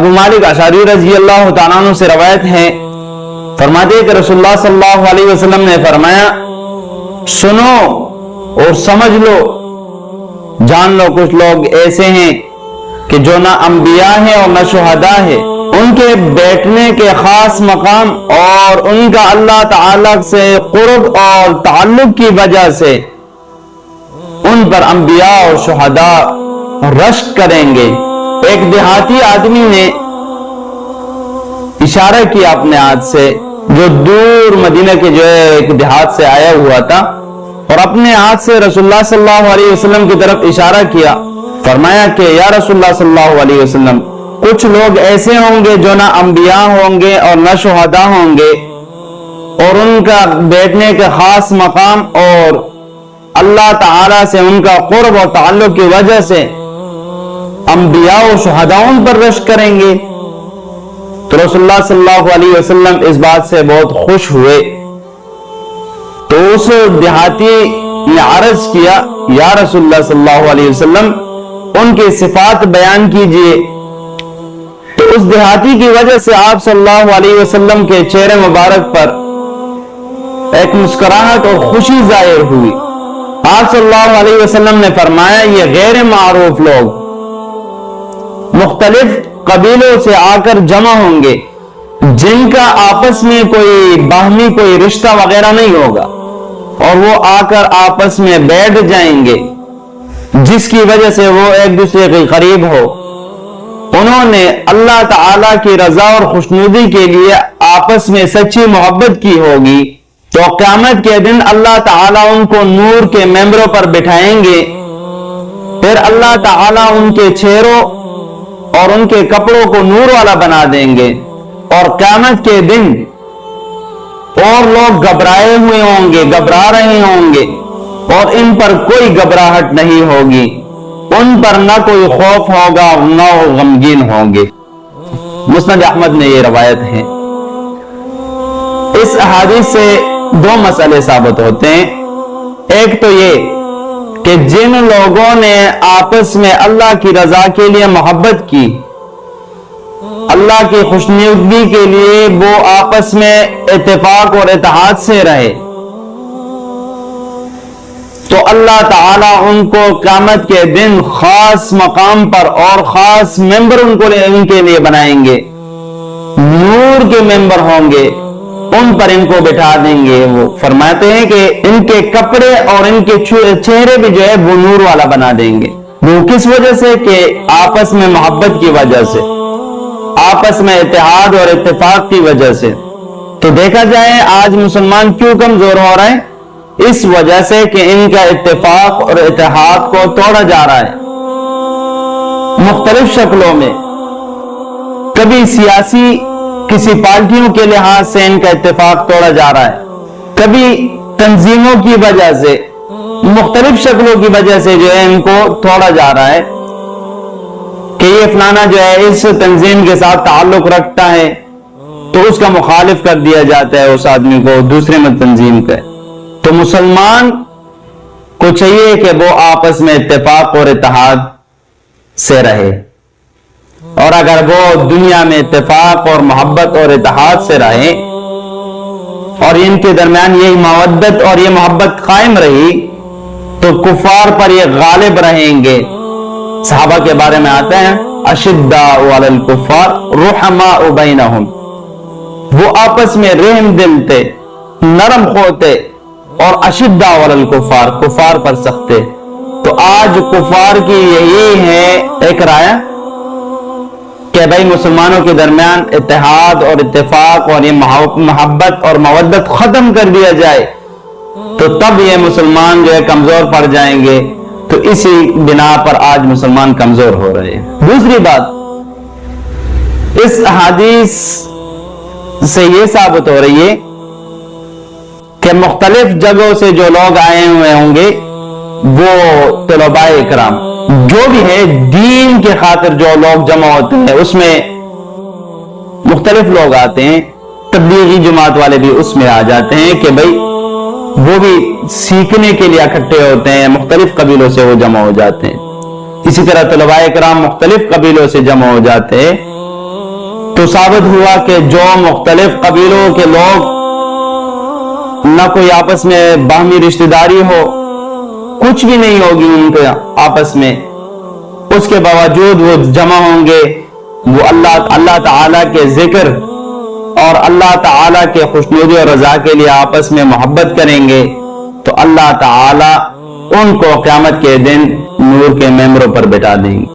ابو مالک اشعری رضی اللہ تعالیٰ عنہ سے روایت ہے، فرماتے ہیں کہ رسول اللہ صلی اللہ علیہ وسلم نے فرمایا، سنو اور سمجھ لو، جان لو کچھ لوگ ایسے ہیں کہ جو نہ انبیاء ہیں اور نہ شہداء ہیں، ان کے بیٹھنے کے خاص مقام اور ان کا اللہ تعالیٰ سے قرب اور تعلق کی وجہ سے ان پر انبیاء اور شہداء رشک کریں گے۔ ایک دیہاتی آدمی نے اشارہ کیا اپنے ہاتھ سے، جو دور مدینہ کے جو ہے ایک دیہات سے آیا ہوا تھا، اور اپنے ہاتھ سے رسول اللہ صلی اللہ علیہ وسلم کی طرف اشارہ کیا، فرمایا کہ یا رسول اللہ صلی اللہ علیہ وسلم، کچھ لوگ ایسے ہوں گے جو نہ انبیاء ہوں گے اور نہ شہداء ہوں گے، اور ان کا بیٹھنے کے خاص مقام اور اللہ تعالی سے ان کا قرب اور تعلق کی وجہ سے انبیاء و شہداء ان پر رشک کریں گے۔ تو رسول اللہ صلی اللہ علیہ وسلم اس بات سے بہت خوش ہوئے، تو اس دیہاتی نے عرض کیا، یا رسول اللہ صلی اللہ علیہ وسلم، ان کی صفات بیان کیجئے۔ تو اس دیہاتی کی وجہ سے آپ صلی اللہ علیہ وسلم کے چہرے مبارک پر ایک مسکراہٹ اور خوشی ظاہر ہوئی۔ آپ صلی اللہ علیہ وسلم نے فرمایا، یہ غیر معروف لوگ مختلف قبیلوں سے آ کر جمع ہوں گے، جن کا آپس میں کوئی باہمی کوئی رشتہ وغیرہ نہیں ہوگا، اور وہ آ کر آپس میں بیٹھ جائیں گے، جس کی وجہ سے وہ ایک دوسرے کے قریب ہو۔ انہوں نے اللہ تعالی کی رضا اور خوشنودی کے لیے آپس میں سچی محبت کی ہوگی، تو قیامت کے دن اللہ تعالیٰ ان کو نور کے ممبروں پر بٹھائیں گے، پھر اللہ تعالیٰ ان کے چہروں اور ان کے کپڑوں کو نور والا بنا دیں گے، اور قیامت کے دن اور لوگ گھبرائے ہوئے ہوں گے، گھبرا رہے ہوں گے، اور ان پر کوئی گھبراہٹ نہیں ہوگی، ان پر نہ کوئی خوف ہوگا نہ وہ غمگین ہوں گے۔ مسند احمد میں یہ روایت ہے۔ اس احادیث سے دو مسئلے ثابت ہوتے ہیں۔ ایک تو یہ کہ جن لوگوں نے آپس میں اللہ کی رضا کے لیے محبت کی، اللہ کی خوشنودی کے لیے وہ آپس میں اتفاق اور اتحاد سے رہے، تو اللہ تعالیٰ ان کو قیامت کے دن خاص مقام پر اور خاص ممبر ان کے لیے بنائیں گے، نور کے ممبر ہوں گے، ان پر ان کو بٹھا دیں گے۔ وہ فرماتے ہیں کہ ان کے کپڑے اور ان کے چہرے بھی جو ہے وہ نور والا بنا دیں گے۔ وہ کس وجہ سے؟ کہ آپس میں محبت کی وجہ سے، آپس میں اتحاد اور اتفاق کی وجہ سے۔ تو دیکھا جائے آج مسلمان کیوں کمزور ہو رہے ہیں؟ اس وجہ سے کہ ان کا اتفاق اور اتحاد کو توڑا جا رہا ہے مختلف شکلوں میں۔ کبھی سیاسی کسی پارٹیوں کے لحاظ سے ان کا اتفاق توڑا جا رہا ہے، کبھی تنظیموں کی وجہ سے، مختلف شکلوں کی وجہ سے جو ہے ان کو توڑا جا رہا ہے کہ یہ فلانا جو ہے اس تنظیم کے ساتھ تعلق رکھتا ہے تو اس کا مخالف کر دیا جاتا ہے اس آدمی کو دوسرے میں تنظیم کا۔ تو مسلمان کو چاہیے کہ وہ آپس میں اتفاق اور اتحاد سے رہے، اور اگر وہ دنیا میں اتفاق اور محبت اور اتحاد سے رہے اور ان کے درمیان یہی مودت اور یہ محبت قائم رہی تو کفار پر یہ غالب رہیں گے۔ صحابہ کے بارے میں آتے ہیں، اشداء علی الکفار رحماء بینہم، وہ آپس میں رحم دل تھے، نرم خو تھے، اور اشداء علی الکفار، کفار پر سخت تھے۔ تو آج کفار کی یہی ہے ایک رائے کہ بھائی مسلمانوں کے درمیان اتحاد اور اتفاق اور یہ محبت اور مودت ختم کر دیا جائے، تو تب یہ مسلمان جو ہے کمزور پڑ جائیں گے۔ تو اسی بنا پر آج مسلمان کمزور ہو رہے ہیں۔ دوسری بات، اس احادیث سے یہ ثابت ہو رہی ہے کہ مختلف جگہوں سے جو لوگ آئے ہوئے ہوں گے، وہ طلباء اکرام جو بھی ہے دین کے خاطر جو لوگ جمع ہوتے ہیں، اس میں مختلف لوگ آتے ہیں، تبلیغی جماعت والے بھی اس میں آ جاتے ہیں کہ بھائی وہ بھی سیکھنے کے لیے اکٹھے ہوتے ہیں، مختلف قبیلوں سے وہ جمع ہو جاتے ہیں۔ اسی طرح طلباء کرام مختلف قبیلوں سے جمع ہو جاتے ہیں، تو ثابت ہوا کہ جو مختلف قبیلوں کے لوگ نہ کوئی آپس میں باہمی رشتہ داری ہو، کچھ بھی نہیں ہوگی ان کے آپس میں، اس کے باوجود وہ جمع ہوں گے، وہ اللہ تعالیٰ کے ذکر اور اللہ تعالیٰ کے خوشنودی اور رضا کے لیے آپس میں محبت کریں گے، تو اللہ تعالیٰ ان کو قیامت کے دن نور کے ممبروں پر بٹھا دیں گے۔